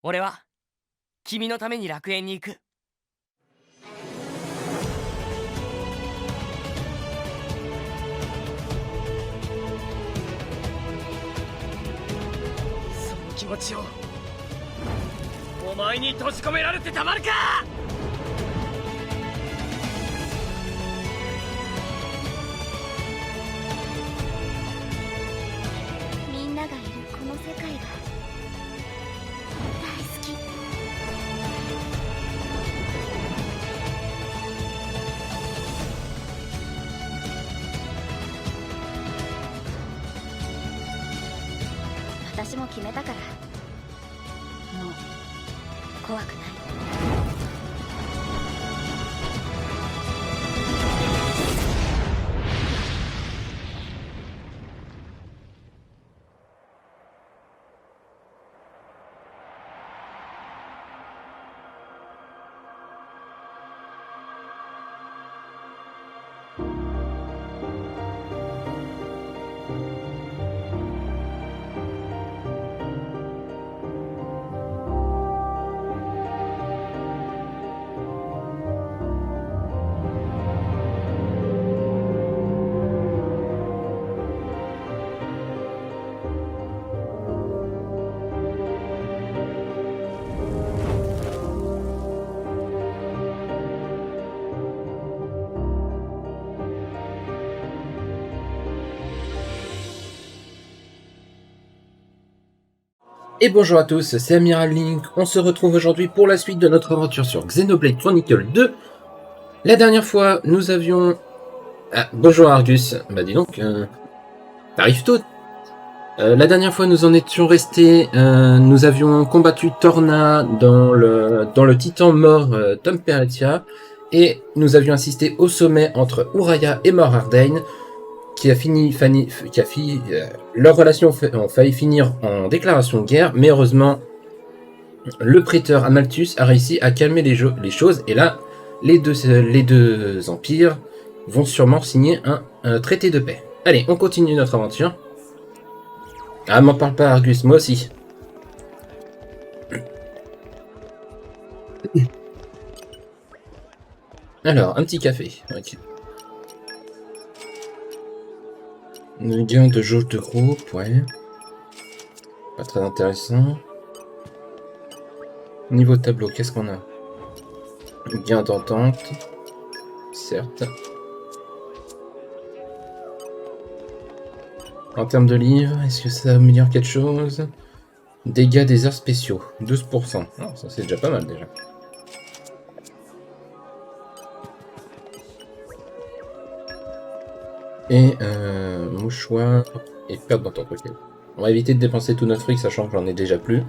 俺は君のために楽園に行く。その気持ちをお前に閉じ込められてたまるか。みんながいるこの世界が大好き。私も決めたから、もう怖くない。Et bonjour à tous, c'est Amiral Link, on se retrouve aujourd'hui pour la suite de notre aventure sur Xenoblade Chronicles 2. La dernière fois, nous avions... Ah, bonjour Argus, bah dis donc, t'arrives tôt. La dernière fois, nous en étions restés, nous avions combattu Torna dans le titan mort Temperatia, et nous avions assisté au sommet entre Uraya et Mort Ardain, leurs relations ont failli finir en déclaration de guerre, mais heureusement, le prêteur Amalthus a réussi à calmer les choses, et là, les deux empires vont sûrement signer un traité de paix. Allez, on continue notre aventure. Ah, m'en parle pas, Argus, moi aussi. Alors, un petit café. Ok. Gain de jauge de groupe, ouais. Pas très intéressant. Niveau tableau, qu'est-ce qu'on a? Gain d'entente. Certes. En termes de livres, est-ce que ça améliore quelque chose? Dégâts des arts spéciaux, 12%. Oh, ça c'est déjà pas mal déjà. Et mouchoir et perte d'entente. On va éviter de dépenser tout notre fric, sachant que j'en ai déjà plus.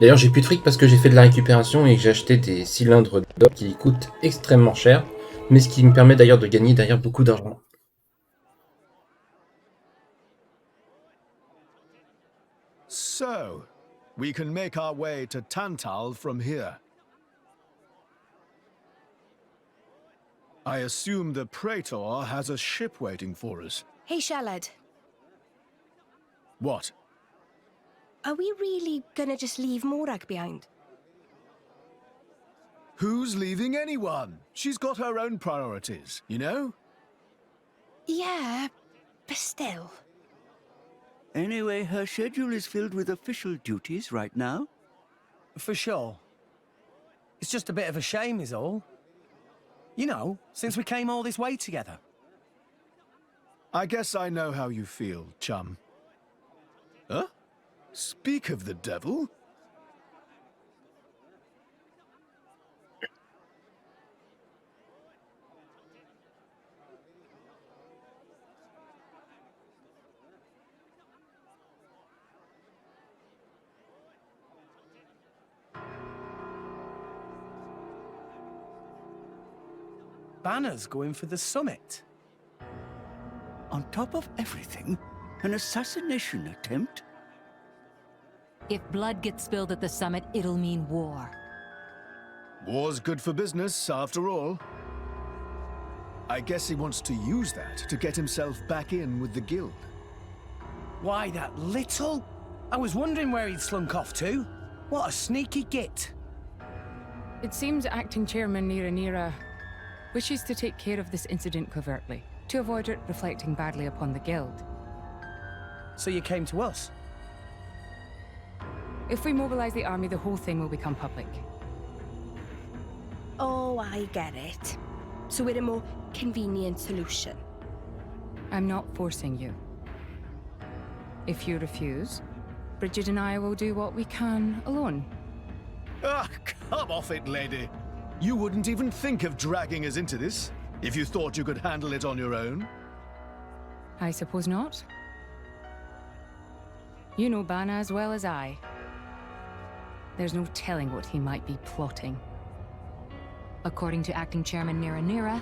D'ailleurs, j'ai plus de fric parce que j'ai fait de la récupération et que j'ai acheté des cylindres d'or qui coûtent extrêmement cher, mais ce qui me permet d'ailleurs de gagner derrière beaucoup d'argent. So, we can make our way to Tantal from here. I assume the Praetor has a ship waiting for us. Hey, Shalad. What? Are we really gonna just leave Morag behind? Who's leaving anyone? She's got her own priorities, you know? Yeah, but still. Anyway, her schedule is filled with official duties right now. For sure. It's just a bit of a shame is all. You know, since we came all this way together. I guess I know how you feel, chum. Huh? Speak of the devil? Banner's going for the summit. On top of everything, an assassination attempt? If blood gets spilled at the summit, it'll mean war. War's good for business, after all. I guess he wants to use that to get himself back in with the guild. Why that little? I was wondering where he'd slunk off to. What a sneaky git. It seems acting chairman Nira wishes to take care of this incident covertly, to avoid it reflecting badly upon the guild. So you came to us? If we mobilize the army, the whole thing will become public. Oh, I get it. So we're a more convenient solution. I'm not forcing you. If you refuse, Bridget and I will do what we can alone. Ah, come off it, lady. You wouldn't even think of dragging us into this if you thought you could handle it on your own. I suppose not. You know Bana as well as I. There's no telling what he might be plotting. According to acting chairman Nira,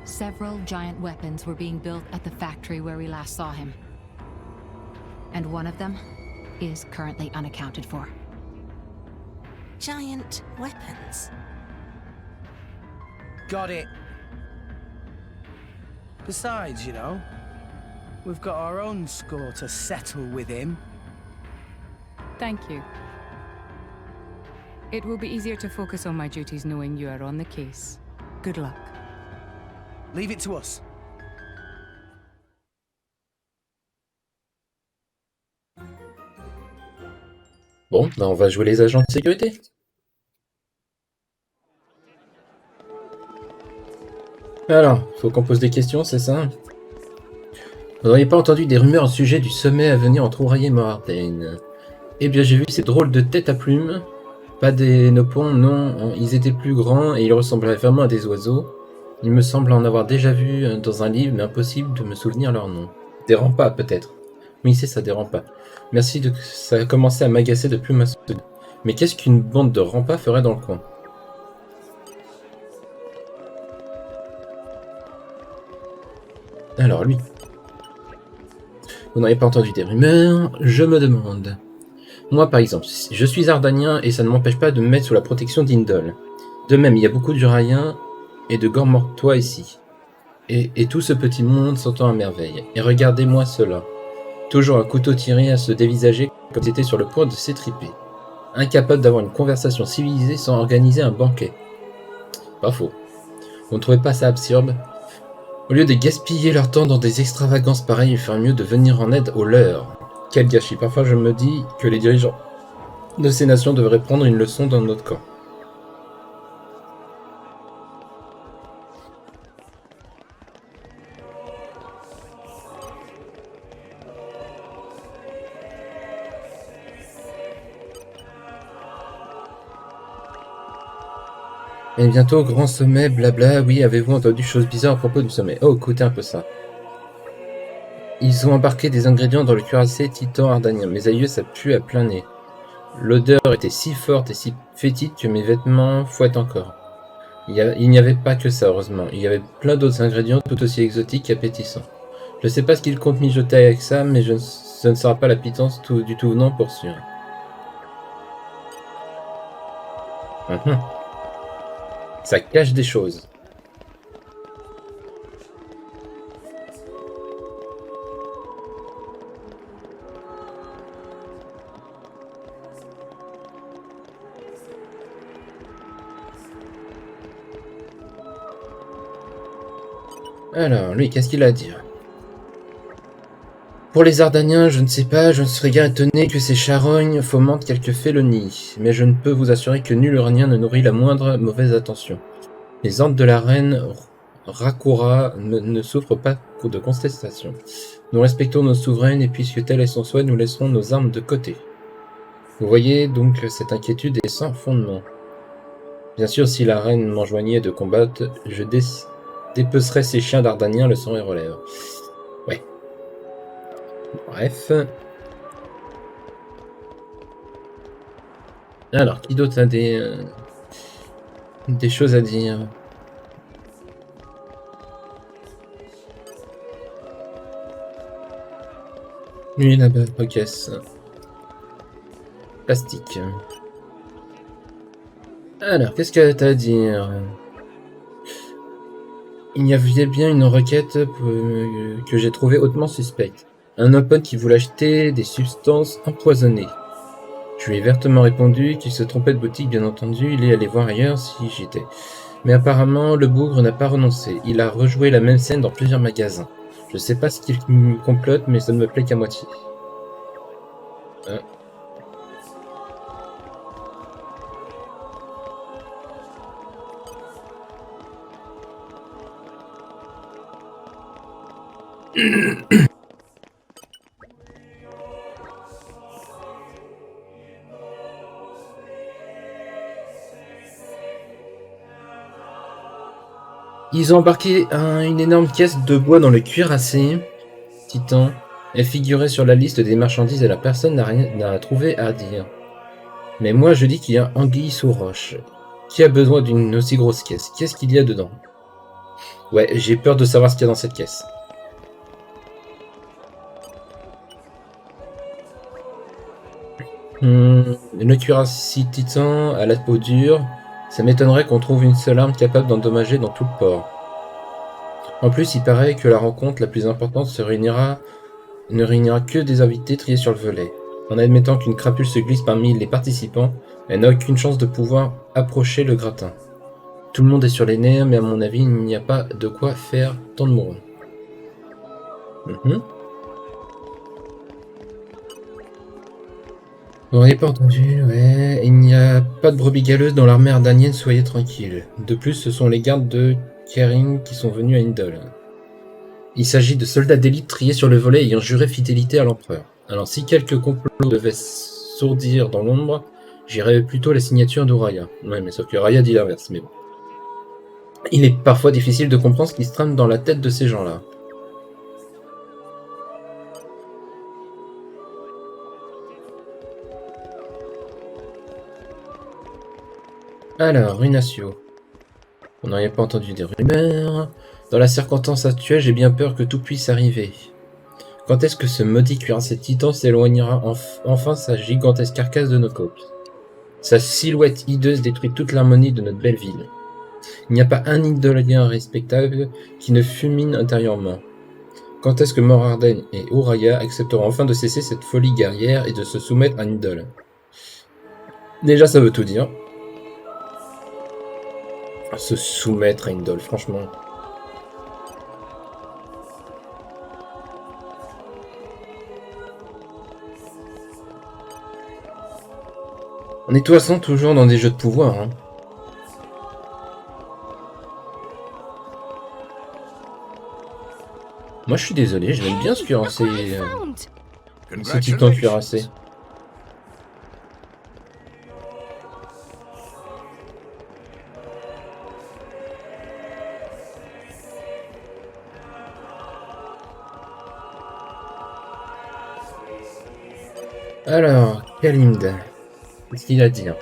several giant weapons were being built at the factory where we last saw him. And one of them is currently unaccounted for. Giant weapons. Got it. Besides, you know, we've got our own score to settle with him. Thank you. It will be easier to focus on my duties knowing you are on the case. Good luck. Leave it to us. Bon, bah on va jouer les agents de sécurité. Alors, faut qu'on pose des questions, c'est ça? Vous n'auriez pas entendu des rumeurs au sujet du sommet à venir entre Ouraille et Moradin? Eh bien, j'ai vu ces drôles de têtes à plumes. Pas des nopons, non, ils étaient plus grands et ils ressemblaient vraiment à des oiseaux. Il me semble en avoir déjà vu dans un livre, mais impossible de me souvenir leur nom. Des rempas, peut-être. Oui, c'est ça, des rempas. Merci, ça a commencé à m'agacer depuis ma soude. Mais qu'est-ce qu'une bande de rempas ferait dans le coin? Alors, lui. Vous n'auriez pas entendu des rumeurs? Je me demande. Moi, par exemple, je suis ardanien et ça ne m'empêche pas de me mettre sous la protection d'Indol. De même, il y a beaucoup d'Uraïens et de Gormortois ici. Et tout ce petit monde s'entend à merveille. Et regardez-moi cela. Toujours un couteau tiré à se dévisager comme s'il était sur le point de s'étriper. Incapable d'avoir une conversation civilisée sans organiser un banquet. Pas faux. Vous ne trouvez pas ça absurde? Au lieu de gaspiller leur temps dans des extravagances pareilles, il ferait mieux de venir en aide aux leurs. Quel gâchis. Parfois je me dis que les dirigeants de ces nations devraient prendre une leçon dans notre camp. Et bientôt, grand sommet, blabla, oui, avez-vous entendu choses bizarres à propos du sommet? Oh, écoutez un peu ça. Ils ont embarqué des ingrédients dans le cuirassé titan ardanien. Mes aïeux, ça pue à plein nez. L'odeur était si forte et si fétide que mes vêtements fouettent encore. Il n'y avait pas que ça, heureusement. Il y avait plein d'autres ingrédients tout aussi exotiques qu'appétissants. Je sais pas ce qu'ils comptent mijoter avec ça, mais ce ne sera pas la pitance du tout venant pour sûr. Ça cache des choses. Alors, lui, qu'est-ce qu'il a à dire? Pour les Ardaniens, je ne sais pas, je ne serais guère étonné que ces charognes fomentent quelques félonies, mais je ne peux vous assurer que nul Urnien ne nourrit la moindre mauvaise attention. Les ordres de la reine Rakura ne souffrent pas de contestation. Nous respectons nos souveraines et puisque tel est son souhait, nous laisserons nos armes de côté. Vous voyez donc cette inquiétude est sans fondement. Bien sûr, si la reine m'enjoignait de combattre, je dépecerais ces chiens d'Ardaniens le sang et relève. Ouais. Bref. Alors, qui d'autre a des choses à dire? Lui là-bas, ok. Plastique. Alors, qu'est-ce que t'as à dire? Il y avait bien une requête que j'ai trouvée hautement suspecte. Un open qui voulait acheter des substances empoisonnées. Je lui ai vertement répondu qu'il se trompait de boutique, bien entendu, il est allé voir ailleurs si j'étais. Mais apparemment, le bougre n'a pas renoncé. Il a rejoué la même scène dans plusieurs magasins. Je sais pas ce qu'il complote, mais ça ne me plaît qu'à moitié. Ils ont embarqué une énorme caisse de bois dans le cuirassé titan. Elle figurait sur la liste des marchandises et la personne n'a trouvé à dire. Mais moi je dis qu'il y a anguille sous roche. Qui a besoin d'une aussi grosse caisse? Qu'est-ce qu'il y a dedans? Ouais, j'ai peur de savoir ce qu'il y a dans cette caisse. Le cuirassé titan à la peau dure. Ça m'étonnerait qu'on trouve une seule arme capable d'endommager dans tout le port. En plus, il paraît que la rencontre la plus importante ne réunira que des invités triés sur le volet. En admettant qu'une crapule se glisse parmi les participants, elle n'a aucune chance de pouvoir approcher le gratin. Tout le monde est sur les nerfs, mais à mon avis, il n'y a pas de quoi faire tant de mourants. Vous n'auriez pas entendu, ouais. Il n'y a pas de brebis galeuses dans l'armée ardanienne, soyez tranquille. De plus, ce sont les gardes de Kering qui sont venus à Indol. Il s'agit de soldats d'élite triés sur le volet ayant juré fidélité à l'empereur. Alors si quelques complots devaient sourdir dans l'ombre, j'irais plutôt la signature d'Uraya. Ouais, mais sauf que Raya dit l'inverse, mais bon. Il est parfois difficile de comprendre ce qui se trame dans la tête de ces gens-là. Alors, Runatio. On n'aurait pas entendu des rumeurs. Dans la circonstance actuelle, j'ai bien peur que tout puisse arriver. Quand est-ce que ce maudit cuirassé titan s'éloignera enfin sa gigantesque carcasse de nos côtes? Sa silhouette hideuse détruit toute l'harmonie de notre belle ville. Il n'y a pas un idolien respectable qui ne fulmine intérieurement. Quand est-ce que Morarden et Uraya accepteront enfin de cesser cette folie guerrière et de se soumettre à une idole? Déjà, ça veut tout dire. Se soumettre à une idole, franchement. On est de toute façon toujours dans des jeux de pouvoir, hein. Moi je suis désolé, je l'aime bien ce cuirassé. Ce titan cuirassé. Alors, Kalimd, qu'est-ce qu'il a à dire?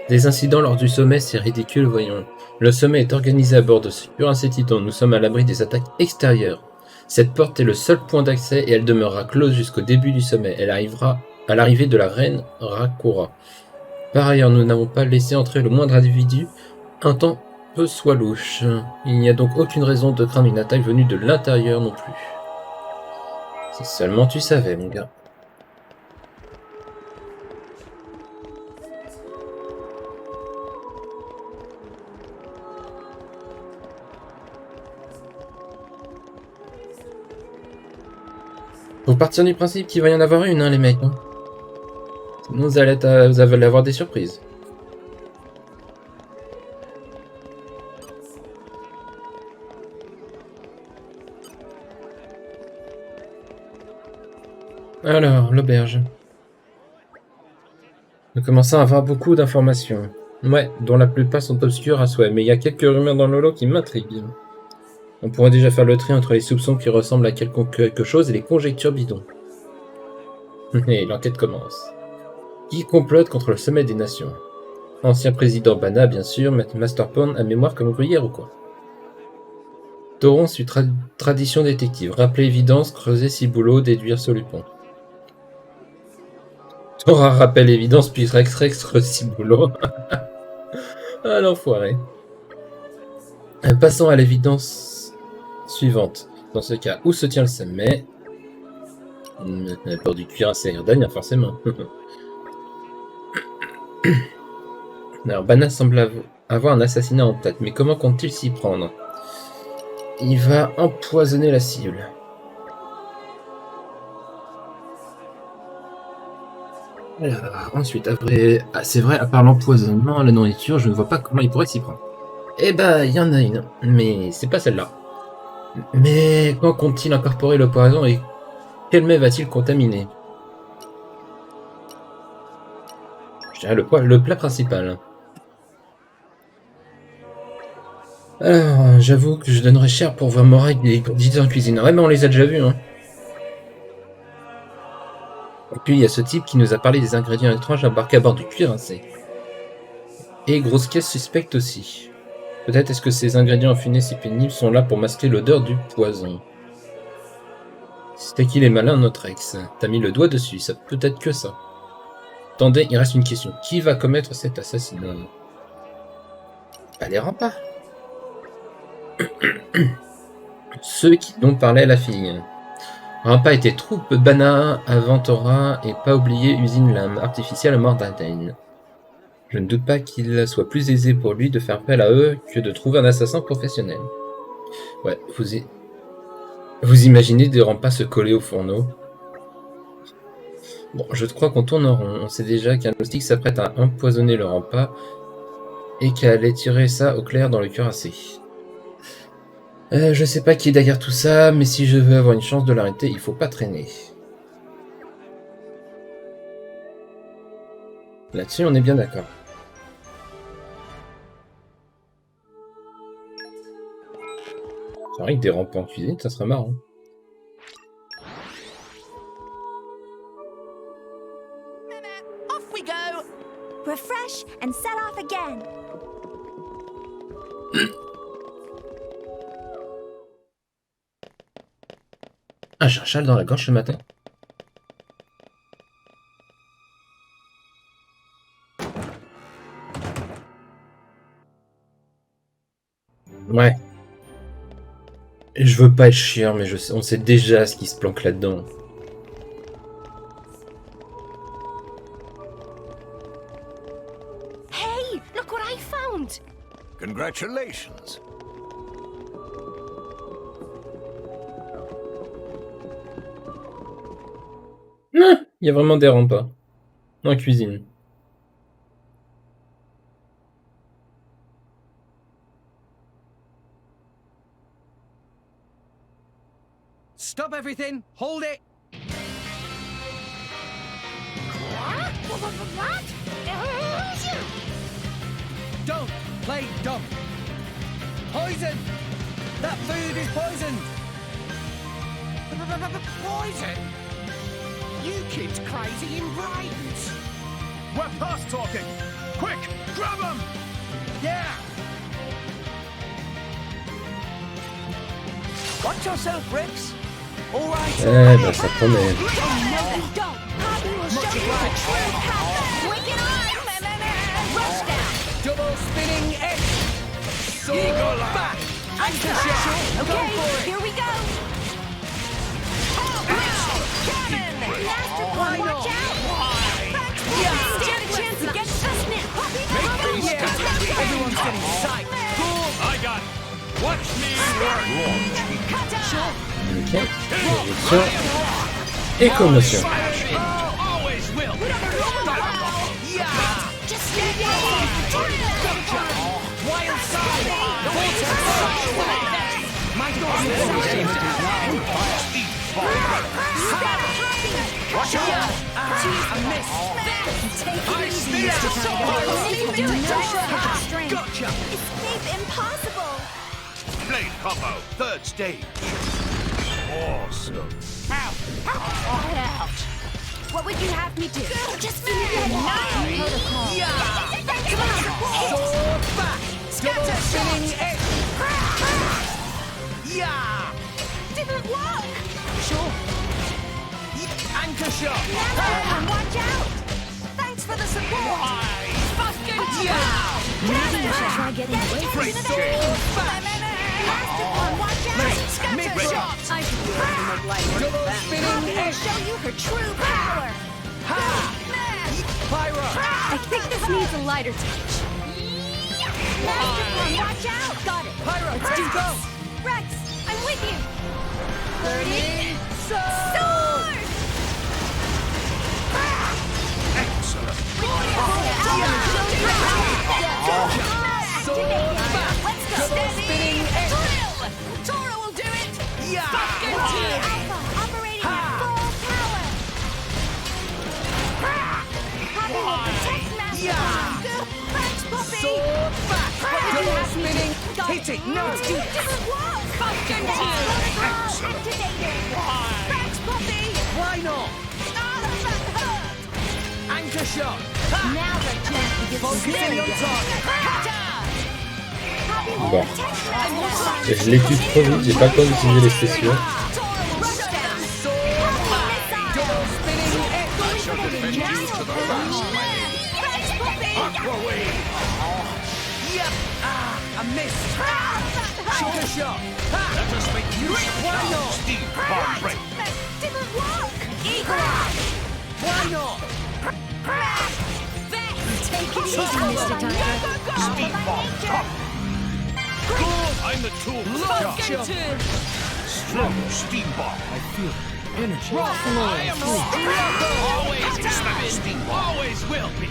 Des incidents lors du sommet, c'est ridicule, voyons. Le sommet est organisé à bord de ce cuirassé titan. Nous sommes à l'abri des attaques extérieures. Cette porte est le seul point d'accès et elle demeurera close jusqu'au début du sommet. Elle arrivera à l'arrivée de la reine Rakura. Par ailleurs, nous n'avons pas laissé entrer le moindre individu, un temps peu soit louche. Il n'y a donc aucune raison de craindre une attaque venue de l'intérieur non plus. Si seulement tu savais, mon gars. Faut partir du principe qu'il va y en avoir une, hein, les mecs. Hein. Sinon, vous allez avoir des surprises. Alors, l'auberge. Nous commençons à avoir beaucoup d'informations. Ouais, dont la plupart sont obscures à souhait, mais il y a quelques rumeurs dans le lot qui m'intriguent. On pourrait déjà faire le tri entre les soupçons qui ressemblent à quelque chose et les conjectures bidons. Et l'enquête commence. Qui complote contre le sommet des nations? Ancien président Bana, bien sûr, Masterporn à mémoire comme ouvrière ou quoi? Tauron suit tradition détective. Rappeler évidence, creuser ciboulot, déduire solupon. T'auras rappel évidence, puis Rex creuser ciboulot. Ah l'enfoiré. Passons à l'évidence suivante. Dans ce cas, où se tient le sommet? La peur du cuirassé Irdanien, forcément. Alors, Bana semble avoir un assassinat en tête, mais comment compte-t-il s'y prendre? Il va empoisonner la cible. Alors, ensuite, après... Ah, c'est vrai, à part l'empoisonnement, la nourriture, je ne vois pas comment il pourrait s'y prendre. Eh ben, il y en a une, mais c'est pas celle-là. Mais quand compte-t-il incorporer le poison et quel mets va-t-il contaminer? Je dirais le plat principal. Alors, j'avoue que je donnerais cher pour voir Morag et 10 ans en cuisine. Ouais, mais on les a déjà vus, hein. Et puis, il y a ce type qui nous a parlé des ingrédients étranges embarqués à bord du cuirassé. Et grosse caisse suspecte aussi. Peut-être est-ce que ces ingrédients affinés si pénibles sont là pour masquer l'odeur du poison. C'était qu'il est malin, notre ex. T'as mis le doigt dessus, ça peut être que ça. Attendez, il reste une question. Qui va commettre cet assassinat? Allez, remparts. Ceux dont parlait la fille. Rampa était troupe Bana Aventora et pas oublier usine lame artificielle à Mordaden. Je ne doute pas qu'il soit plus aisé pour lui de faire appel à eux que de trouver un assassin professionnel. Ouais, vous imaginez des Rampas se coller au fourneau? Bon, je crois qu'on tourne en rond. On sait déjà qu'un moustique s'apprête à empoisonner le Rampa et qu'elle allait tirer ça au clair dans le cuirassé. Je sais pas qui est derrière tout ça, mais si je veux avoir une chance de l'arrêter, il faut pas traîner. Là-dessus, on est bien d'accord. C'est vrai que des rampes en cuisine, ça serait marrant. Off we go! Refresh and set off again. Ah, j'ai un châle dans la gorge ce matin. Ouais. Je veux pas être chiant, mais on sait déjà ce qui se planque là-dedans. Hey, look what I found! Congratulations. Il y a vraiment des rampas. En cuisine. Stop everything! Hold it! What? Don't play dumb! Poison! That food is poisoned! Poison? You kids crazy in brains. We're past talking. Quick, grab him! Yeah! Watch yourself, Rex. All right. Eh ben ça promet. No, you don't. Poppy will show you the true power. Wicked arms! Rush down! Double spinning X! Sword back! Anchor shot! Go for it! Here we go! Cannon! Master Why watch not? out! Stand a chance against us now! Yeah! Everyone's getting psyched! I got it. Watch me work. Cut out! Ok. Projection. Et commotion. Always will. Just stand down! Wild side! Vortex side! My daughter's watch out! A miss! Gotcha! Escape impossible! Blade combo, third stage. Awesome. What would you have me do? Just finish it now! Come on! Sword back! Double spinning X! Yeah! Didn't work! Sure! Anchor shot! Never! Watch out! Thanks for the support! Try getting away from Great the shame. Watch out! Mid-shot. I should be able to make light work of that. Spinning I'll edge. show you her true power. Pyro. I think this needs a lighter touch. Watch out! Got it. Pyro, Let's do go. this. Rex, I'm with you. 30. Sword! Excellent. Let's go. Steady. Drill. Toro will do it. Alpha operating at full power. Happy will protect Master. Thanks, Puppy. Sword back. Double spinning. Got Hit it. No. Let's do this. Activated. Thanks, Puppy. Why not? Anchor shot. Now the chance to get Focusing on target. Bon. Je l'ai tué trop vite, j'ai pas le temps d'utiliser les spéciaux. Double spinning. Yep. I missed. Sugar shot. Let us make use of Why not? Steve Bomb Break. Didn't work. Eagle Eye. Why not? Take it easy, Mr. Tiger. Steve Bomb Top. I'm the tool. Lock jump. Strong Steam Bomb. I feel energy. I am always expect Steam Bomb. Always will be.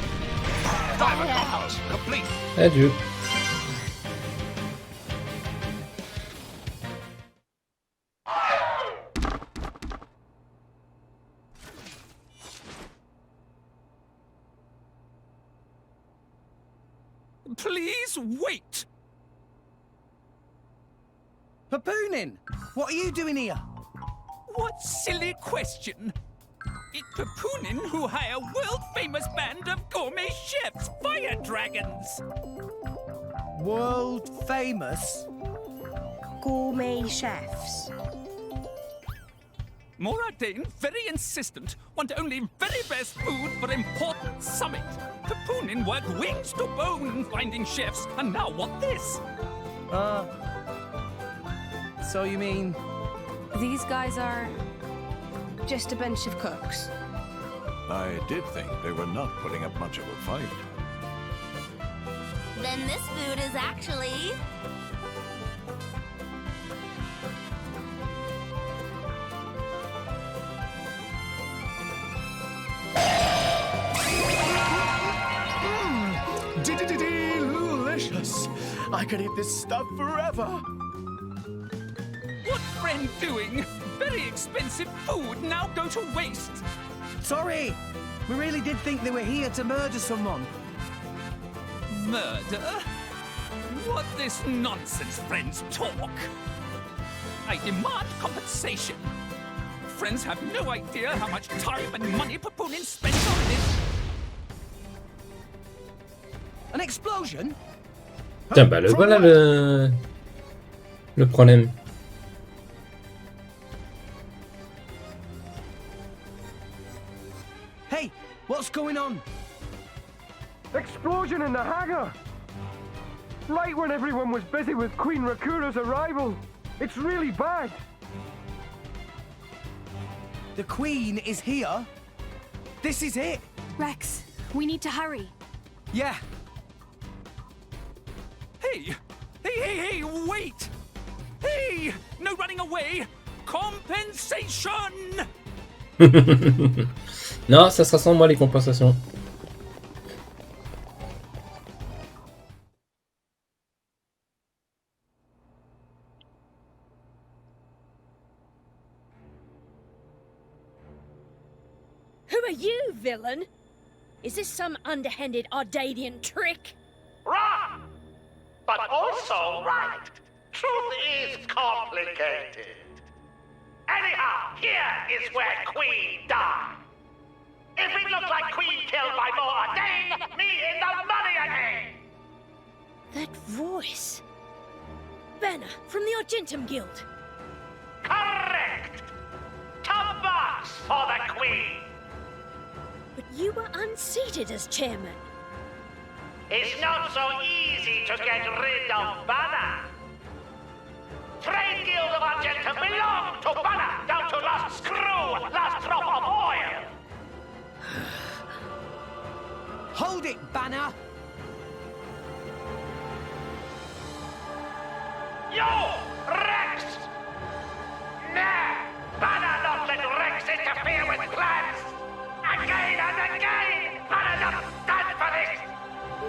Diamond Compass complete. Adieu. Please wait. Papoonin, what are you doing here? What silly question. It's Papoonin who hire world-famous band of gourmet chefs, fire dragons. World famous? Gourmet chefs. Moradane, very insistent, want only very best food for important summit. Papoonin work wings to bone finding chefs, and now what this? So you mean... These guys are just a bunch of cooks. I did think they were not putting up much of a fight. Then this food is actually... Delicious. I could eat this stuff forever. What friend doing? Very expensive food now go to waste. Sorry, we really did think they were here to murder someone. Murder? What this nonsense friends talk? I demand compensation. Friends have no idea how much time and money Papoonin spends on this. An explosion? Tiens, bah le voilà le problème. Hey, what's going on? Explosion in the hangar! Right when everyone was busy with Queen Rakura's arrival. It's really bad. The Queen is here? This is it? Rex, we need to hurry. Yeah. Hey, wait! Hey, no running away! Compensation! Non, ça sera sans moi les compensations. Who are you, villain? Is this some underhanded Ardadian trick? Wrong! But also right. Truth is complicated. Anyhow, here is where Queen died. If it looks like Queen killed by Moradane, me in the money again! That voice. Banner from the Argentum Guild. Correct! Top box for the Queen! But you were unseated as chairman. It's not so easy to get rid of Banner. Trade Guild of Argenta belong to Banner, down to last screw, last drop of oil. Hold it, Banner! You, Rex! Nah, Banner not let Rex interfere with plans. Again and again, Banner not stand for this.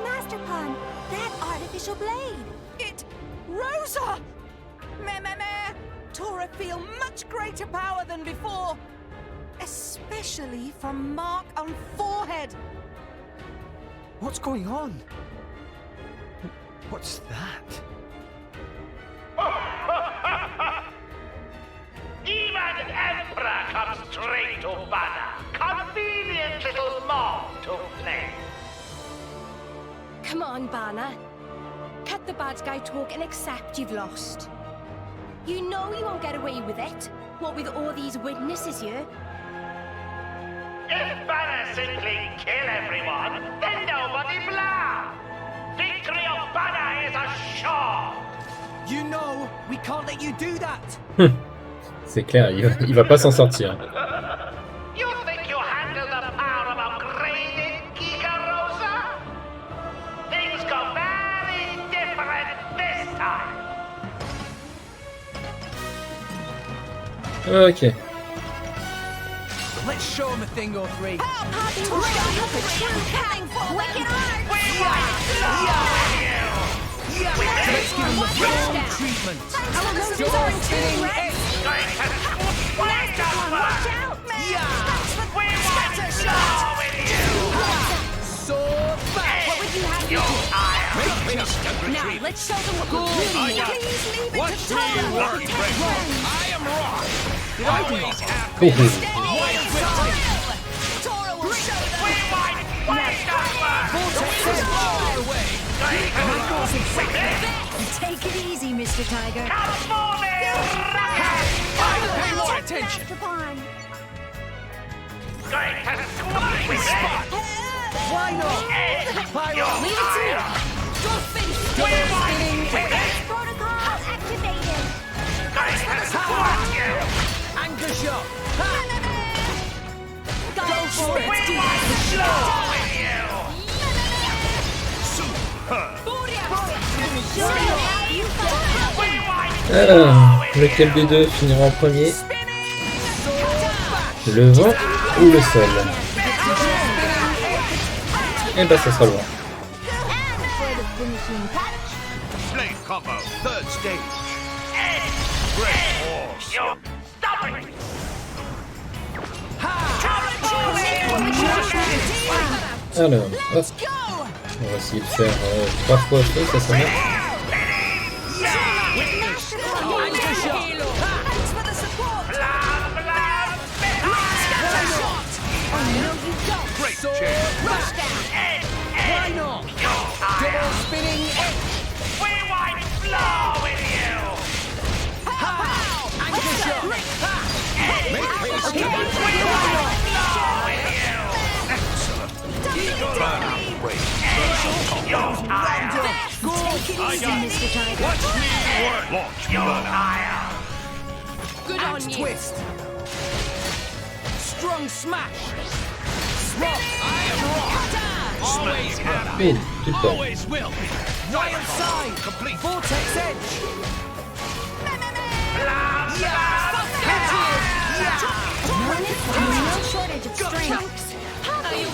Master Pawn, that artificial blade. It... Rosa! Meh. Tora feel much greater power than before. Especially from mark on forehead. What's going on? What's that? Even Emperor comes straight to Banner. Convenient little mom to play. Come on, Banner. Cut the bad guy talk and accept you've lost. You know you won't get away with it. What with all these witnesses here? If Banner simply kill everyone, then nobody blah. Victory of Banner is assured. You know, we can't let you do that! C'est clair, il va pas s'en sortir. You think you handle the power of upgraded Giga Rosa? Things go very different this time. Ok. Let's show him a thing or three. Wicked hard! Let's give him the full treatment. Door spinning egg. Watch out, man! Sword back. What would you have me do? Now, let's show them what we're really about. Please leave it to Tora. I am wrong. Always Tora will show them. Take it easy, Mr. Tiger. Pay more attention. Master Pawn. Why not? Leave it to me. Go finish. Spinning egg. Protocol activated. Anchor shot. Go for it. Alors, lequel des deux finira en premier? Le vent ou le sol? Eh ben ça sera le vent. Blade combo, third stage. Alors, hop. On va essayer de faire 3 fois feu, ça marche. Great chance. Why not? Double spinning egg. We want flow with you. Anchor shot. Make haste to Take it easy, Mr. Tiger. Watch me work. Launch Banner. Good on you. Twist. Strong smash. Swap. I am wrong. Always have. Une, tout le temps. Always will. Giant side. Complete. Vortex edge. No shortage of strength.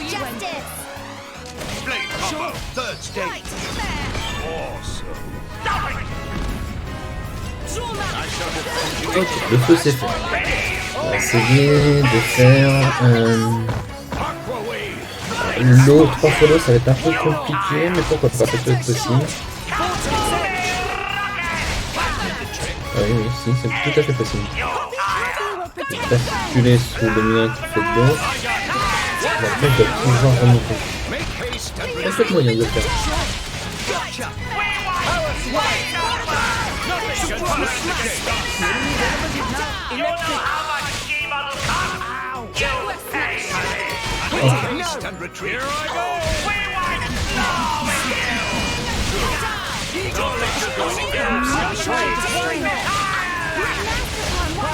Justice. Blade combo, third stage. Awesome. Ok, le feu c'est fait. On va essayer de faire l'eau 3 fois l'eau, ça va être un peu compliqué, mais pourquoi pas, ça peut être possible. Ah oui, si, c'est tout à fait possible. Je vais basculer sous le mien qui fait de l'eau. Après, je dois toujours remonter. Il y a peut-être moyen de le faire.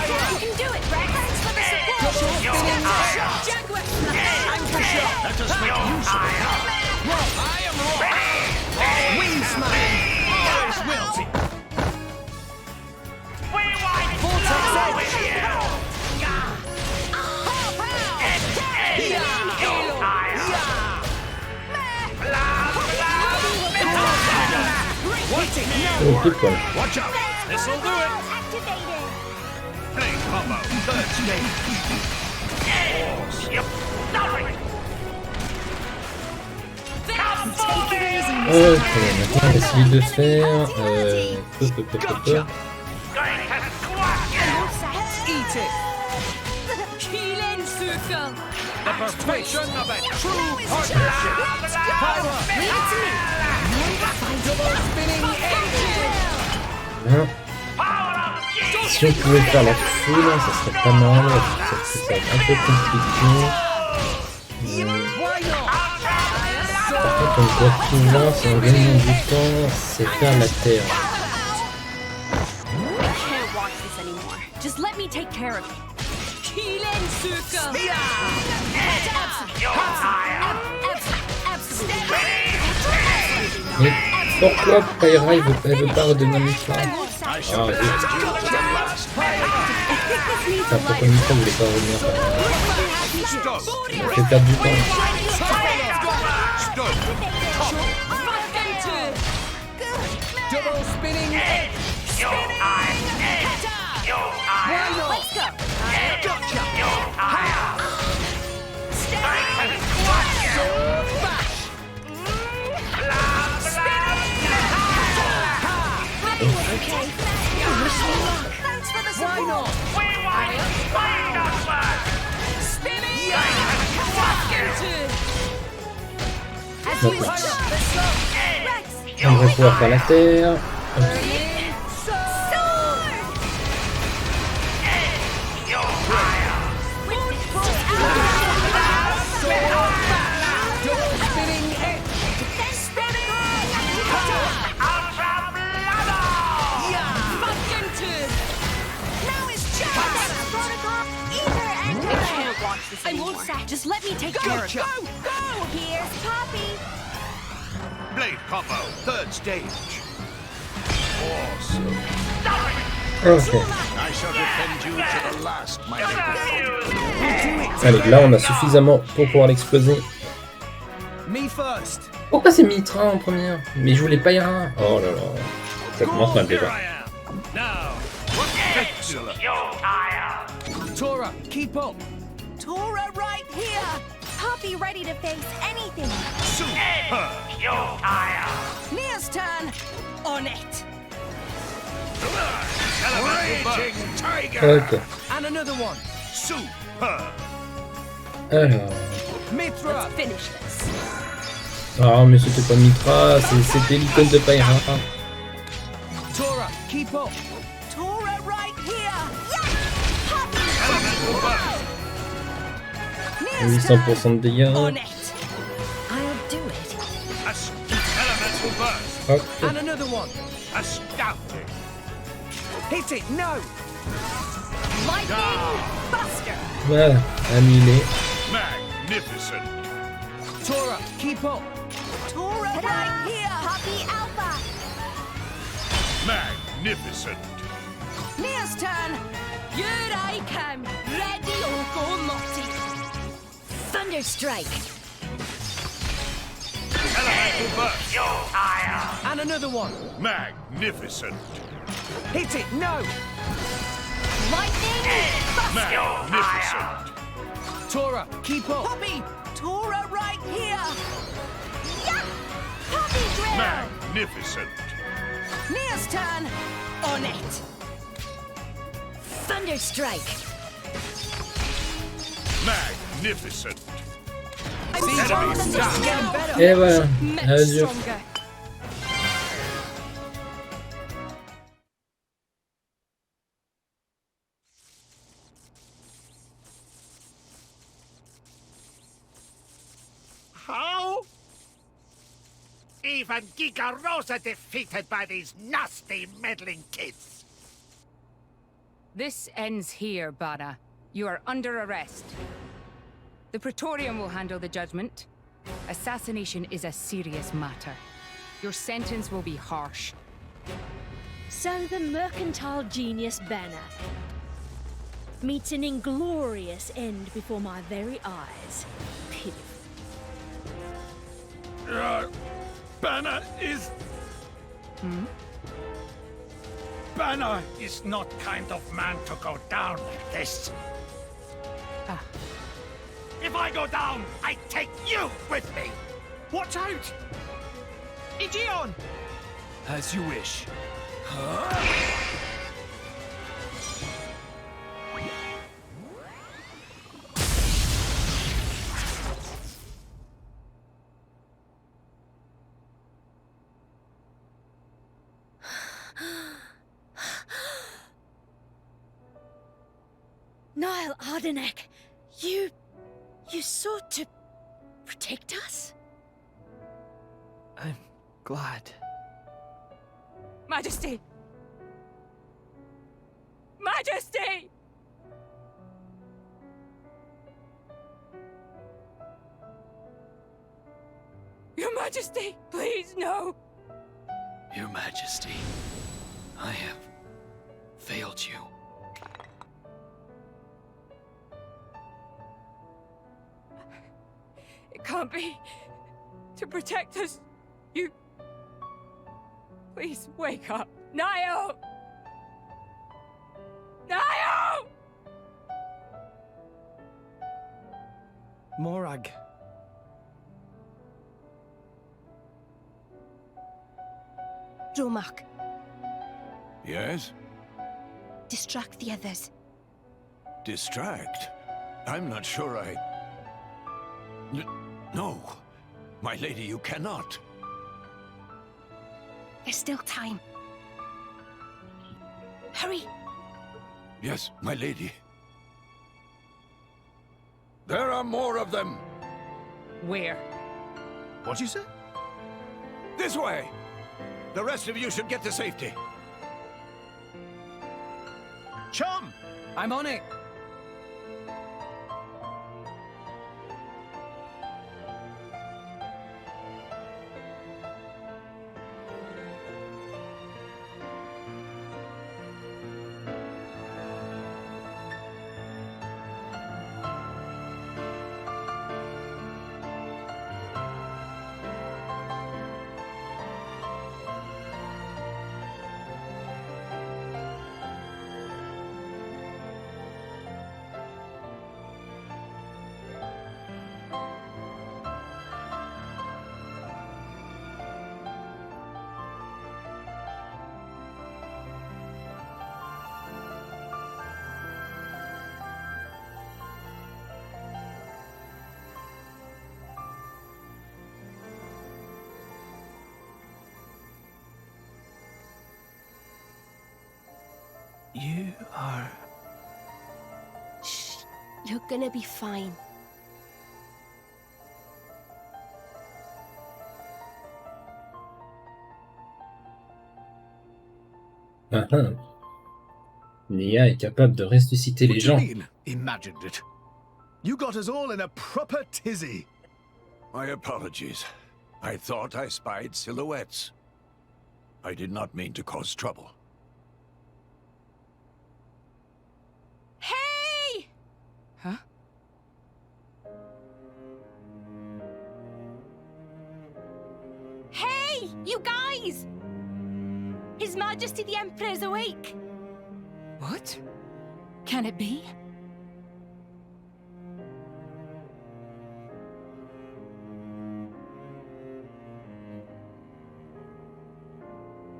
You can do it, Rex. Thanks for the support. Jaguar smash. Anchor shot. Let us make use of it. Rock. I am rock. Wing smash. Always wilty. Vortex edge. Oh, pile poil. Watch out. This'll do it. Activated. Blade combo. Third stage. Ok, maintenant on va essayer de faire... Eat it. Healing circle. The perfection of a true partnership. Power. Double spinning engine. Hein. Si on pouvait faire la foule, ça serait pas mal. Ça va être un peu compliqué. Par contre, on voit tout là, si on gagne du temps, c'est faire la terre. I can't watch this anymore. Just let me take care of it. Healing circle. Mais pourquoi Pyra elle veut pas redevenir Mitra? Ah zut. Enfin, pourquoi Mitra voulait pas revenir? Il a fait perdre du temps. Double spinning edge. Let's go. Gotcha. Okay. Thanks for the support. On va pouvoir faire la terre. I won't sack. Just let me take care of it. Go! Here's Poppy. Blade combo. Third stage. Awesome. Ok. I shall defend you to the last, my lady. Allez, là on a suffisamment pour pouvoir l'exploser. Me first. Pourquoi c'est Mitra en première? Mais je voulais Pyra. Oh là là. Ça commence mal déjà. Tora, keep up. Tora right here. Poppy ready to face anything. Mia's turn. On it. Raging tiger. Ok. And another one. Super. Alors. Mitra. Finish this. Ah mais c'était pas Mitra, c'était l'icône de Pyra. Tora, keep up. Tora right here. 800% de dégâts. On it. I'll do it. Elemental burst. Hop. And another one. Astounding. Hit it, no. Lightning Buster. Voilà, annulé. Magnificent. Tora, keep up. Tora right here. Poppy Alpha. Magnificent. Mia's turn. Here I come. Ready or go naughty. Thunder strike. Elemental burst. And another one. Magnificent. Hit it, no. Lightning Buster. Magnificent. Tora, keep up. Poppy. Tora right here. Yeah. Poppy drill. Magnificent. Mia's turn. On it. Thunder strike. Magnificent. I'm stronger than this now. Et voilà, Much adieu. stronger. How? even Giga Rosa defeated by these nasty, meddling kids. This ends here, Bana. You are under arrest. The Praetorium will handle the judgment. Assassination is a serious matter. Your sentence will be harsh. So the mercantile genius Banner meets an inglorious end before my very eyes. Pitiful. Banner is... Banner is not kind of man to go down like this. If I go down, I take you with me. Watch out! Igion! As you wish. Niall Ardenek, you sought to protect us? I'm glad. Majesty! Majesty! Your Majesty, please, no! Your Majesty, I have failed you. It can't be. To protect us, you... Please, wake up. Niall! Niall! Morag. Dromark, Yes? distract the others. Distract? I'm not sure I... No. My lady, you cannot. There's still time. Hurry! Yes, my lady. There are more of them! Where? What'd you say? This way! The rest of you should get to safety. Chum! I'm on it. You are... Shh. You're gonna be fine. L'IA est capable de ressusciter les gens. Imagined it. You got us all in a proper tizzy. My apologies. I thought I spied silhouettes. I did not mean to cause trouble. Hey! Huh? Hey! You guys! His Majesty the Emperor's awake! What? Can it be?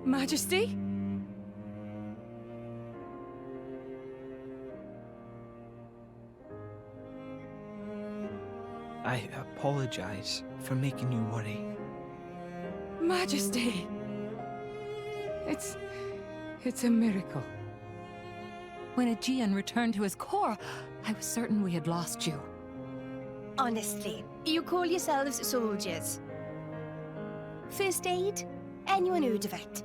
Majesty? I apologize for making you worry. Majesty! It's a miracle. When Aegean returned to his core, I was certain we had lost you. Honestly, you call yourselves soldiers. First aid? Anyone heard of it?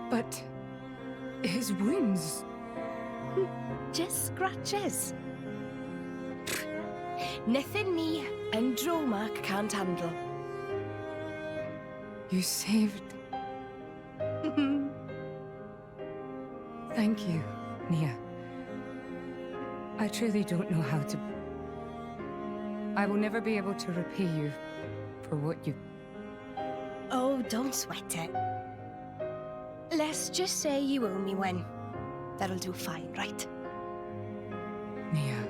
But his wounds... Just scratches. Nothing me and Dromark can't handle. You saved... Thank you, Nia. I truly don't know how to... I will never be able to repay you for what you... Oh, don't sweat it. Let's just say you owe me one. That'll do fine, right? Nia.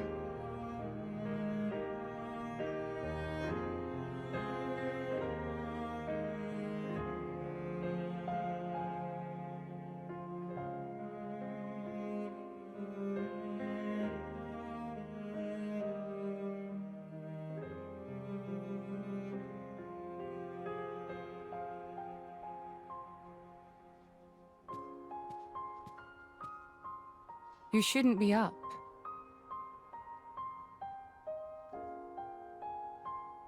You shouldn't be up.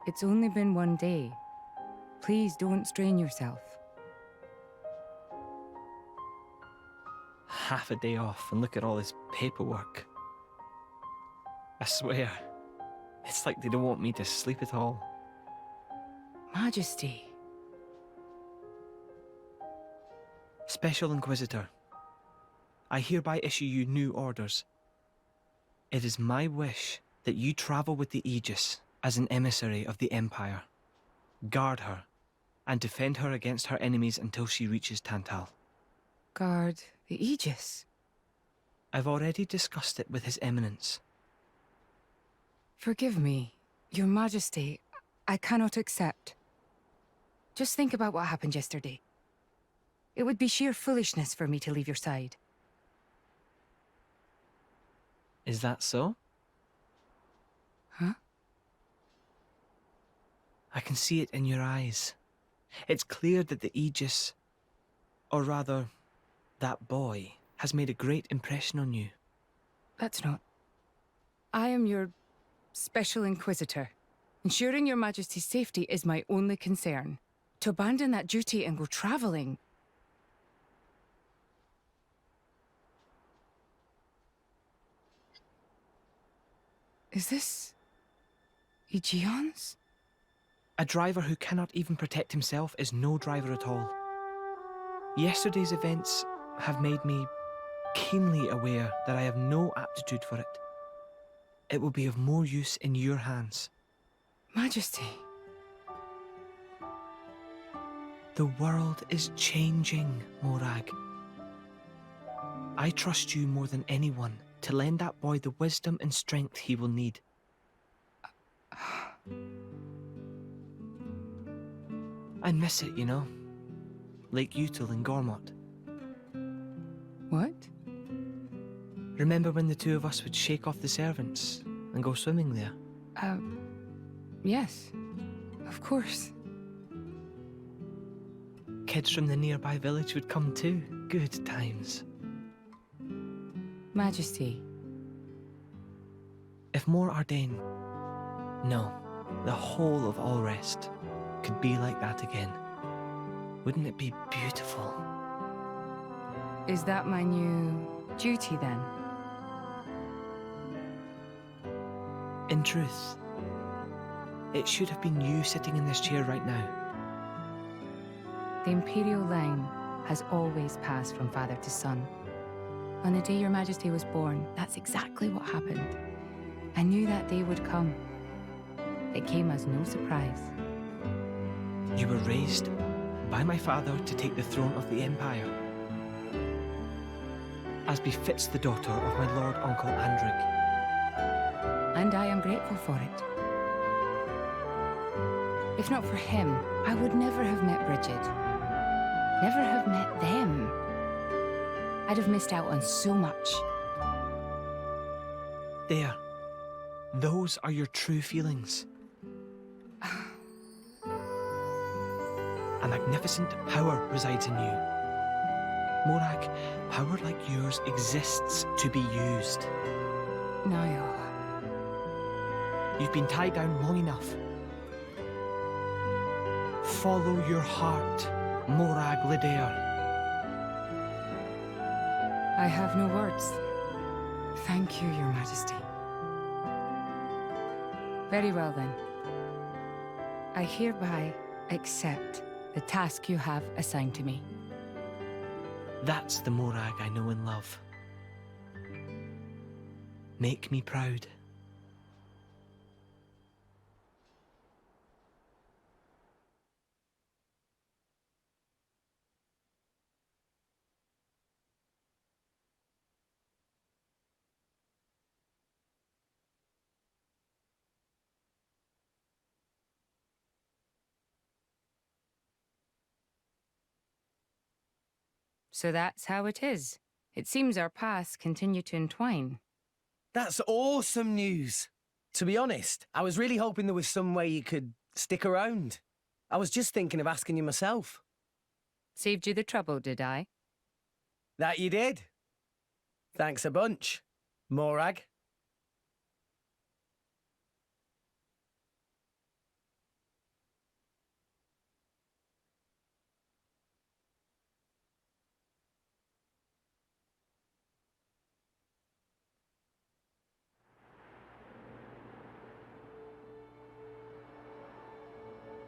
It's only been one day. Please don't strain yourself. Half a day off and look at all this paperwork. I swear, it's like they don't want me to sleep at all. Majesty. Special Inquisitor, I hereby issue you new orders. It is my wish that you travel with the Aegis as an emissary of the Empire. Guard her, and defend her against her enemies until she reaches Tantal. Guard the Aegis? I've already discussed it with His Eminence. Forgive me, Your Majesty. I cannot accept. Just think about what happened yesterday. It would be sheer foolishness for me to leave your side. Is that so? Huh? I can see it in your eyes. It's clear that the Aegis, or rather, that boy, has made a great impression on you. That's not... I am your Special Inquisitor. Ensuring Your Majesty's safety is my only concern. To abandon that duty and go traveling... Is this... Aegeon's? A driver who cannot even protect himself is no driver at all. Yesterday's events have made me keenly aware that I have no aptitude for it. It will be of more use in your hands. Majesty. The world is changing, Morag. I trust you more than anyone to lend that boy the wisdom and strength he will need. I miss it, you know. Lake Util and Gormott. What? Remember when the two of us would shake off the servants and go swimming there? Yes. Of course. Kids from the nearby village would come too. Good times. Majesty. If Mor Ardain, no, the whole of Allrest, could be like that again, wouldn't it be beautiful? Is that my new duty then? In truth, it should have been you sitting in this chair right now. The Imperial line has always passed from father to son. On the day Your Majesty was born, that's exactly what happened. I knew that day would come. It came as no surprise. You were raised by my father to take the throne of the Empire, as befits the daughter of my Lord Uncle Andric. And I am grateful for it. If not for him, I would never have met Bridget. Never have met them. I'd have missed out on so much. There. Those are your true feelings. A magnificent power resides in you. Morag, power like yours exists to be used. Niall. You've been tied down long enough. follow your heart, Morag Lidair. I have no words. Thank you, Your Majesty. Very well then. I hereby accept the task you have assigned to me. That's the Morag I know and love. Make me proud. So that's how it is. It seems our paths continue to entwine. That's awesome news. To be honest, I was really hoping there was some way you could stick around. I was just thinking of asking you myself. Saved you the trouble, did I? That you did. Thanks a bunch, Morag.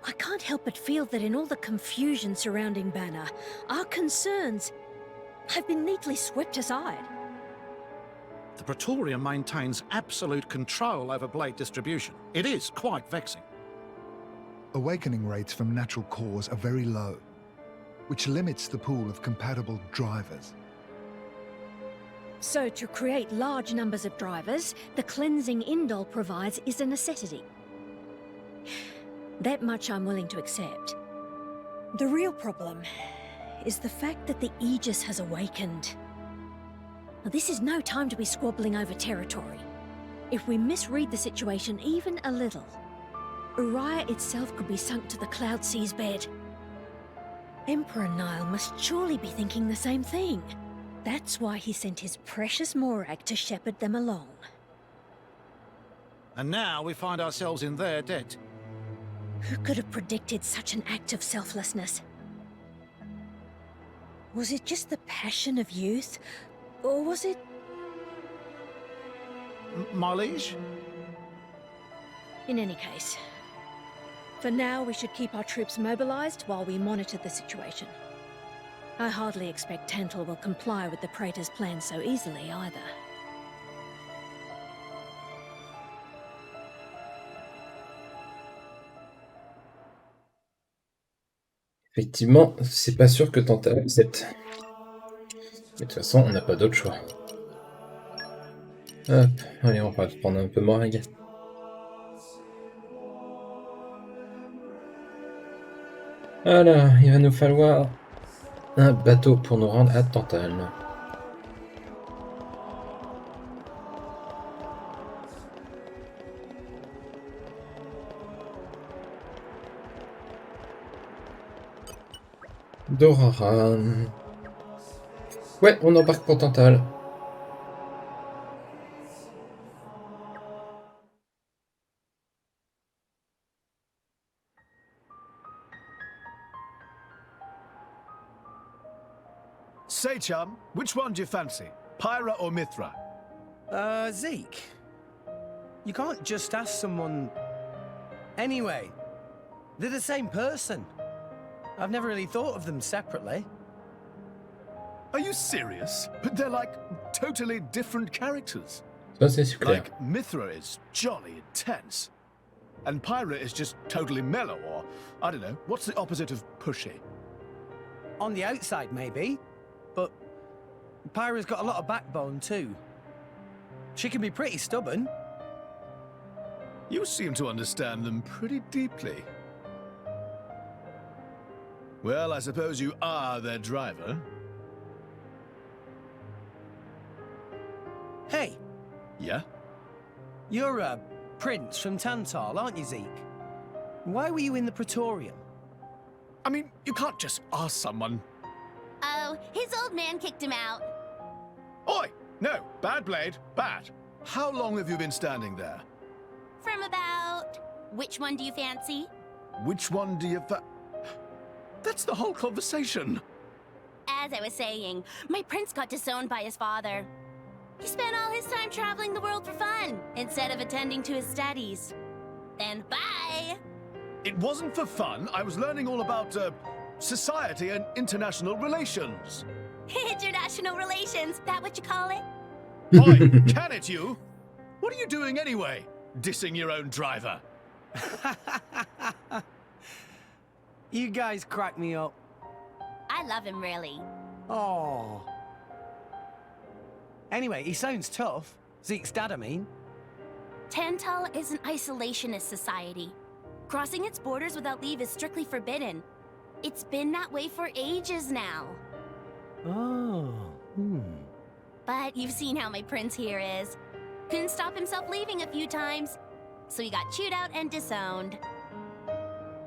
I can't help but feel that in all the confusion surrounding Banner, our concerns have been neatly swept aside. The Praetorium maintains absolute control over blade distribution. It is quite vexing. Awakening rates from natural cores are very low, which limits the pool of compatible drivers. So to create large numbers of drivers, the cleansing Indol provides is a necessity. That much I'm willing to accept. The real problem is the fact that the Aegis has awakened. Now, this is no time to be squabbling over territory. If we misread the situation even a little, Uriah itself could be sunk to the Cloud Sea's bed. Emperor Nile must surely be thinking the same thing. That's why he sent his precious Morag to shepherd them along. And now we find ourselves in their debt. Who could have predicted such an act of selflessness? Was it just the passion of youth? Or was it... My liege? In any case, for now we should keep our troops mobilized while we monitor the situation. I hardly expect Tantal will comply with the Praetor's plan so easily either. Effectivement, c'est pas sûr que Tantal accepte. Mais de toute façon, on n'a pas d'autre choix. Hop, allez, on va prendre un peu Morag. Voilà, il va nous falloir un bateau pour nous rendre à Tantal. Dorara. Ouais, on embarque pour Tantal. Say, chum, which one do you fancy? Pyra or Mithra? Zeke. You can't just ask someone... Anyway, they're the same person. I've never really thought of them separately. Are you serious? But they're like totally different characters. Ça, c'est clair. Like, Mithra is jolly intense. And Pyra is just totally mellow, or, I don't know, what's the opposite of pushy? On the outside, maybe. But Pyra's got a lot of backbone, too. She can be pretty stubborn. You seem to understand them pretty deeply. Well, I suppose you are their driver. Hey! Yeah? You're a prince from Tantal, aren't you, Zeke? Why were you in the Praetorium? I mean, you can't just ask someone. Oh, his old man kicked him out. Oi! No, bad blade, bad. How long have you been standing there? From about... Which one do you fancy? Which one do you That's the whole conversation. As I was saying, my prince got disowned by his father. He spent all his time traveling the world for fun, instead of attending to his studies. Then bye! It wasn't for fun. I was learning all about, society and international relations. International relations, that what you call it? Oi, can it you? What are you doing anyway? Dissing your own driver. You guys crack me up. I love him, really. Oh. Anyway, he sounds tough. Zeke's dad, I mean. Tantal is an isolationist society. Crossing its borders without leave is strictly forbidden. It's been that way for ages now. Oh. But you've seen how my prince here is. Couldn't stop himself leaving a few times, so he got chewed out and disowned.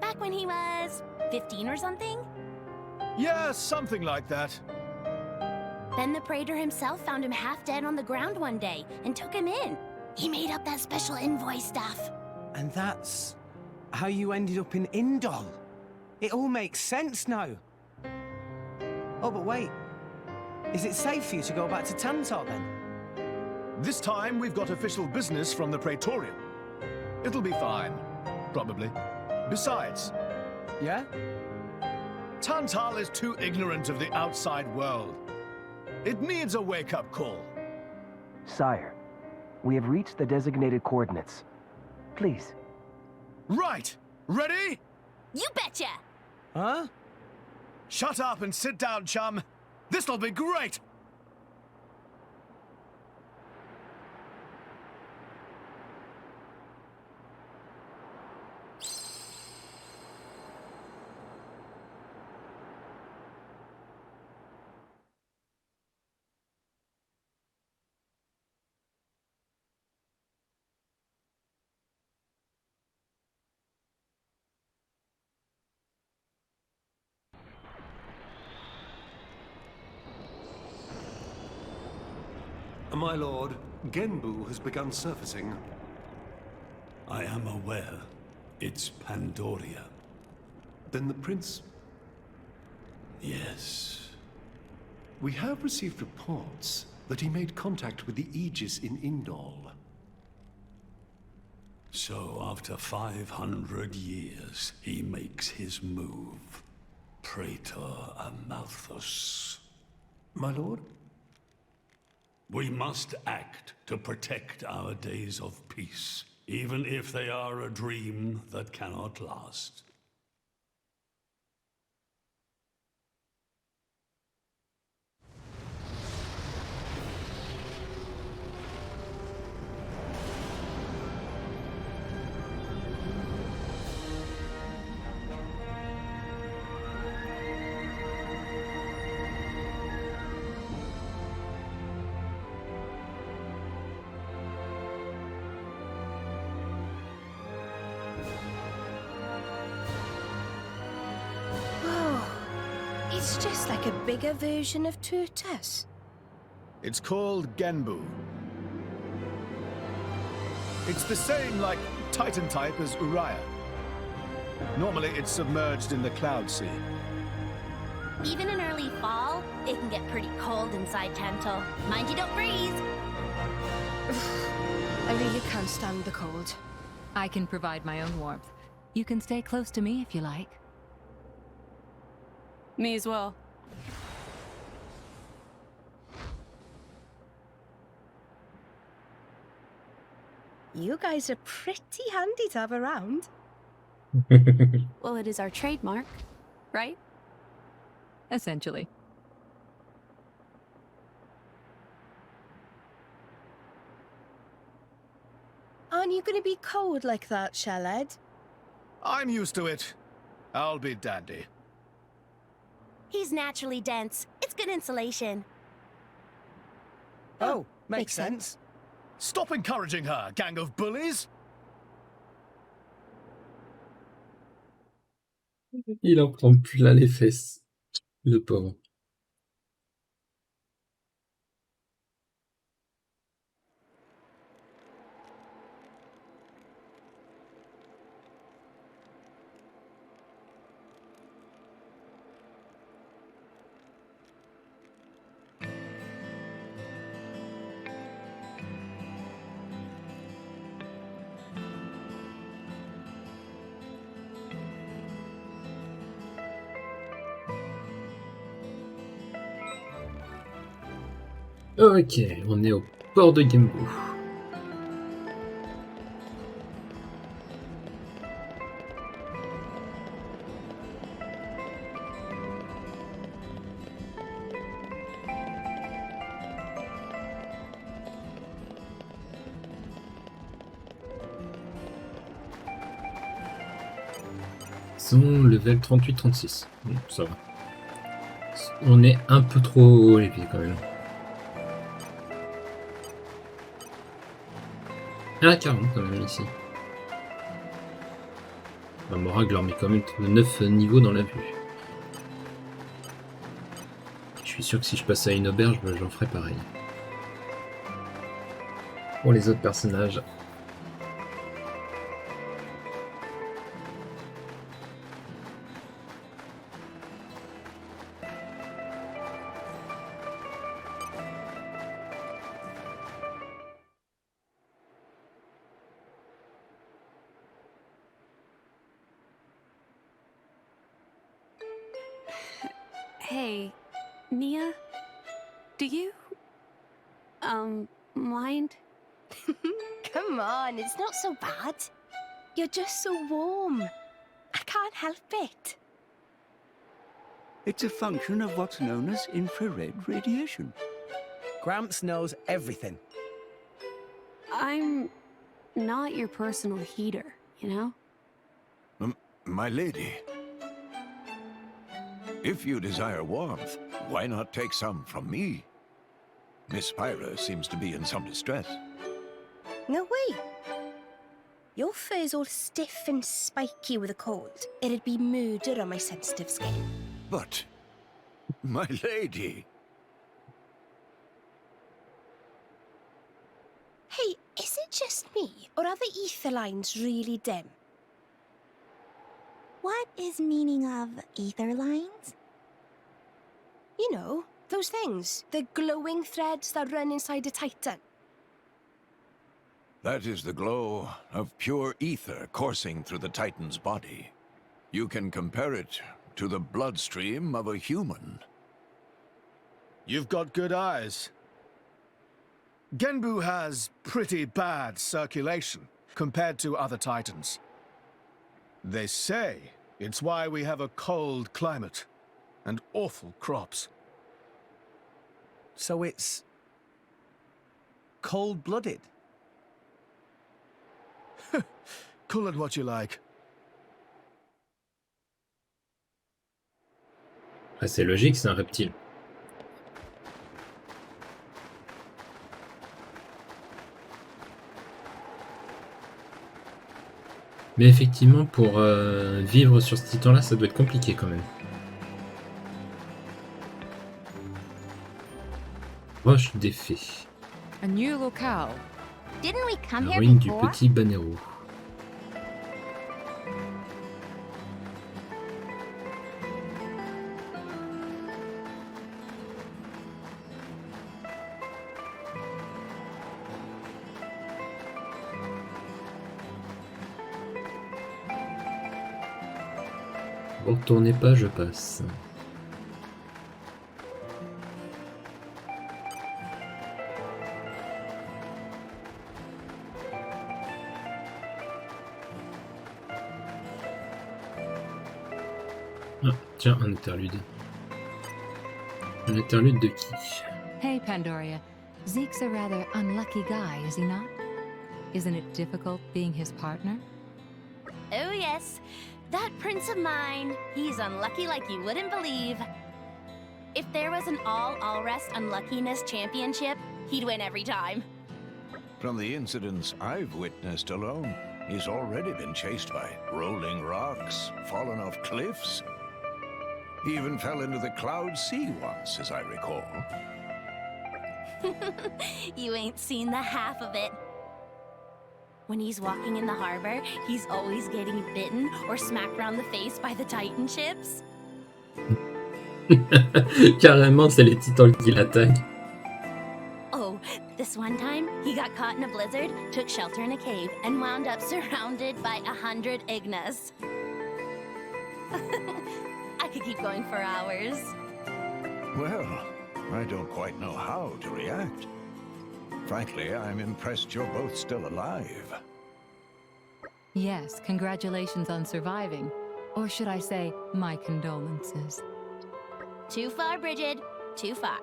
Back when he was 15 or something? Yeah, something like that. Then the praetor himself found him half dead on the ground one day and took him in. He made up that special envoy stuff. And that's how you ended up in Indol. It all makes sense now. Oh, but wait. Is it safe for you to go back to Tantar then? This time we've got official business from the Praetorium. It'll be fine. Probably. Besides... Yeah? Tantal is too ignorant of the outside world. It needs a wake-up call. Sire, we have reached the designated coordinates. Please. Right! Ready? You betcha! Huh? Shut up and sit down, chum. This'll be great! My lord, Genbu has begun surfacing. I am aware. It's Pandoria. Then the prince... Yes. We have received reports that he made contact with the Aegis in Indol. So after 500 years, he makes his move. Praetor Amalthus. My lord? We must act to protect our days of peace, even if they are a dream that cannot last. It's just like a bigger version of Turtus. It's called Genbu. It's the same, like, Titan type as Uriah. Normally, it's submerged in the Cloud Sea. Even in early fall, it can get pretty cold inside Tantal. Mind you don't freeze! I really can't stand the cold. I can provide my own warmth. You can stay close to me if you like. Me as well. You guys are pretty handy to have around. Well, it is our trademark, right? Essentially. Aren't you going to be cold like that, Shaled? I'm used to it. I'll be dandy. He's naturally dense. It's good insulation. Oh, makes sense. Stop encouraging her, gang of bullies! Il en prend plein les fesses, le pauvre. Ok, on est au port de Gembu. Son level 38-36. Bon, ça va. On est un peu trop élevé quand même. Ah, 40 quand même ici. Morag leur met quand même 9 niveaux dans la vue. Je suis sûr que si je passe à une auberge, j'en ferai pareil. Pour les autres personnages. Hey, Nia? Do you... mind? Come on, it's not so bad. You're just so warm. I can't help it. It's a function of what's known as infrared radiation. Gramps knows everything. I'm not your personal heater, you know? My lady. If you desire warmth, why not take some from me? Miss Pyra seems to be in some distress. No way. Your fur's all stiff and spiky with a cold. It'd be murder on my sensitive skin. But, my lady... Hey, is it just me, or are the ether lines really dim? What is meaning of ether lines? You know, those things. The glowing threads that run inside a titan. That is the glow of pure ether coursing through the Titan's body. You can compare it to the bloodstream of a human. You've got good eyes. Genbu has pretty bad circulation compared to other Titans. They say it's why we have a cold climate and awful crops. So it's... cold-blooded? Call it what you like. Ah, c'est logique, c'est un reptile. Mais effectivement, pour vivre sur ce titan-là, ça doit être compliqué quand même. Roche d'effet. A new locale. Didn't we come La here ruine du before? petit Banero. Bon, tournez pas, je passe. Ah, tiens, un interlude. Un interlude de qui? Hey, Pandoria. Zeke's a rather unlucky guy, is he not? Isn't it difficult being his partner? Oh yes, that prince of mine. He's unlucky like you wouldn't believe. If there was an all-rest unluckiness championship, he'd win every time. From the incidents I've witnessed alone, he's already been chased by rolling rocks, fallen off cliffs. He even fell into the Cloud Sea once, as I recall. You ain't seen the half of it. When he's walking in the harbor, he's always getting bitten or smacked round the face by the Titan ships. Carrément, c'est les titans qui l'attaquent. Oh, this one time, he got caught in a blizzard, took shelter in a cave, and wound up surrounded by 100 Ignas. I could keep going for hours. Well, I don't quite know how to react. Frankly, I'm impressed you're both still alive. Yes, congratulations on surviving. Or should I say, my condolences. Too far, Bridget. Too far.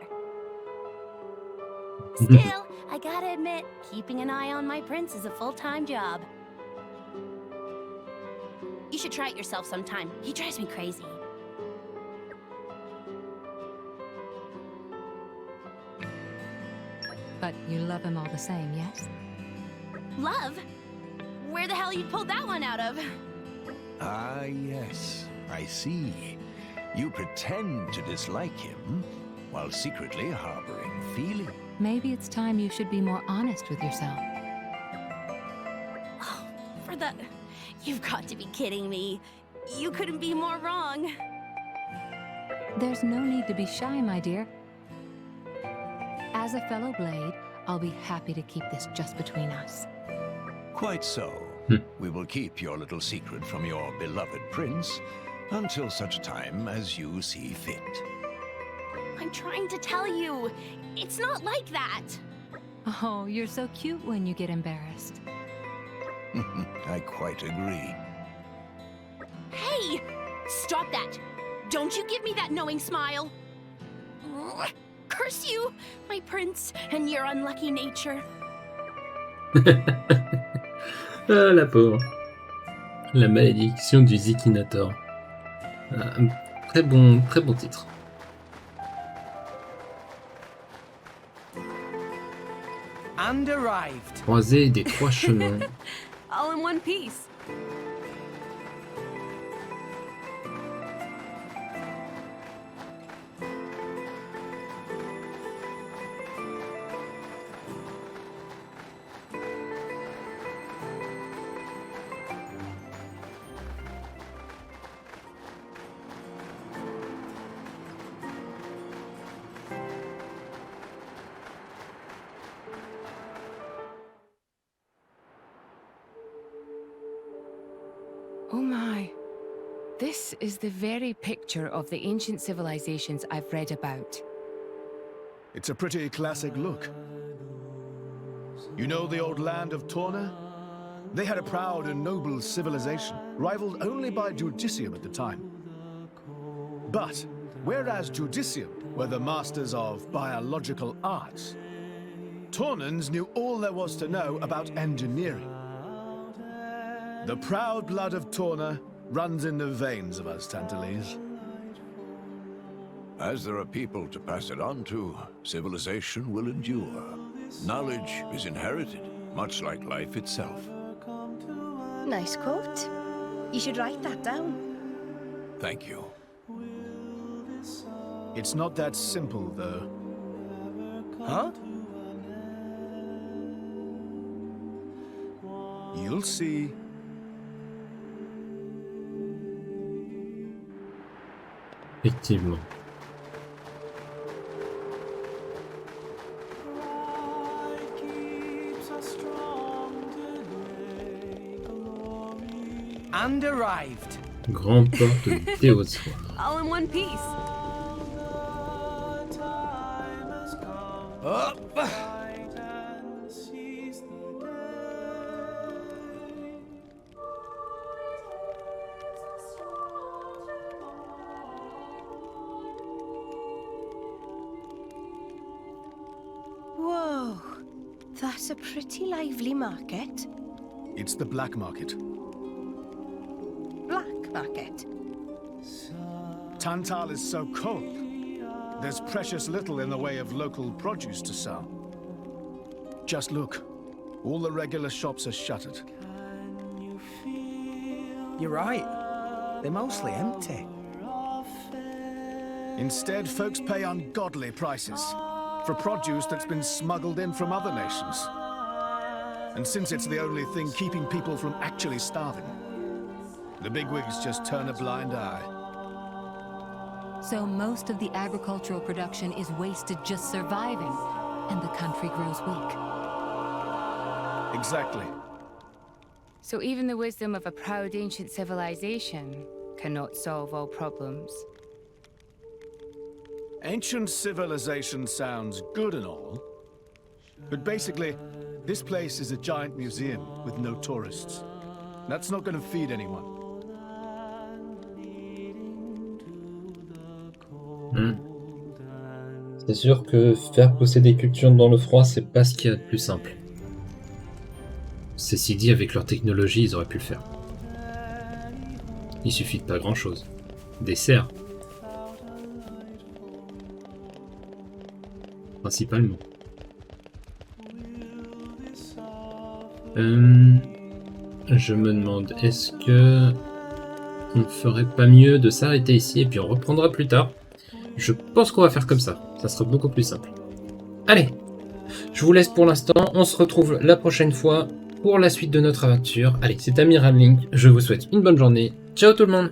Still, I gotta admit, keeping an eye on my prince is a full-time job. You should try it yourself sometime. He drives me crazy. But you love him all the same, yes? Love? Where the hell you pulled that one out of? Ah, yes. I see. You pretend to dislike him, while secretly harboring feeling. Maybe it's time you should be more honest with yourself. Oh, for the... You've got to be kidding me. You couldn't be more wrong. There's no need to be shy, my dear. As a fellow Blade, I'll be happy to keep this just between us. Quite so. We will keep your little secret from your beloved prince until such time as you see fit. I'm trying to tell you, it's not like that. Oh, you're so cute when you get embarrassed. I quite agree. Hey! Stop that! Don't you give me that knowing smile! Curse you, my prince, and your unlucky nature. Ah, la pauvre. La malédiction du Zikinator. Un très bon titre. And arrived. Croisée des trois chemins. All in one piece. Oh my. This is the very picture of the ancient civilizations I've read about. It's a pretty classic look. You know the old land of Torna? They had a proud and noble civilization, rivaled only by Judicium at the time. But, whereas Judicium were the masters of biological arts, Tornans knew all there was to know about engineering. The proud blood of Torna runs in the veins of us Tantalese. As there are people to pass it on to, civilization will endure. Knowledge is inherited, much like life itself. Nice quote. You should write that down. Thank you. It's not that simple, though. Huh? You'll see. Effectivement. And arrived. Grande porte du Théosoir. All in one piece. Up. Whoa, that's a pretty lively market. It's the black market. Black market. Tantal is so cold. There's precious little in the way of local produce to sell. Just look. All the regular shops are shuttered. You're right. They're mostly empty. Instead, folks pay ungodly prices for produce that's been smuggled in from other nations. And since it's the only thing keeping people from actually starving, the bigwigs just turn a blind eye. So most of the agricultural production is wasted just surviving, and the country grows weak. Exactly. So even the wisdom of a proud ancient civilization cannot solve all problems. Ancient civilization sounds good and all, but basically, this place is a giant museum with no tourists. That's not going to feed anyone. C'est sûr que faire pousser des cultures dans le froid, c'est pas ce qu'il y a de plus simple. Ceci dit, avec leur technologie, ils auraient pu le faire. Il suffit de pas grand chose. Des serres. Principalement. Je me demande, est-ce que on ferait pas mieux de s'arrêter ici et puis on reprendra plus tard? Je pense qu'on va faire comme ça. Ça sera beaucoup plus simple. Allez, je vous laisse pour l'instant. On se retrouve la prochaine fois pour la suite de notre aventure. Allez, c'est Amiral Link. Je vous souhaite une bonne journée. Ciao tout le monde!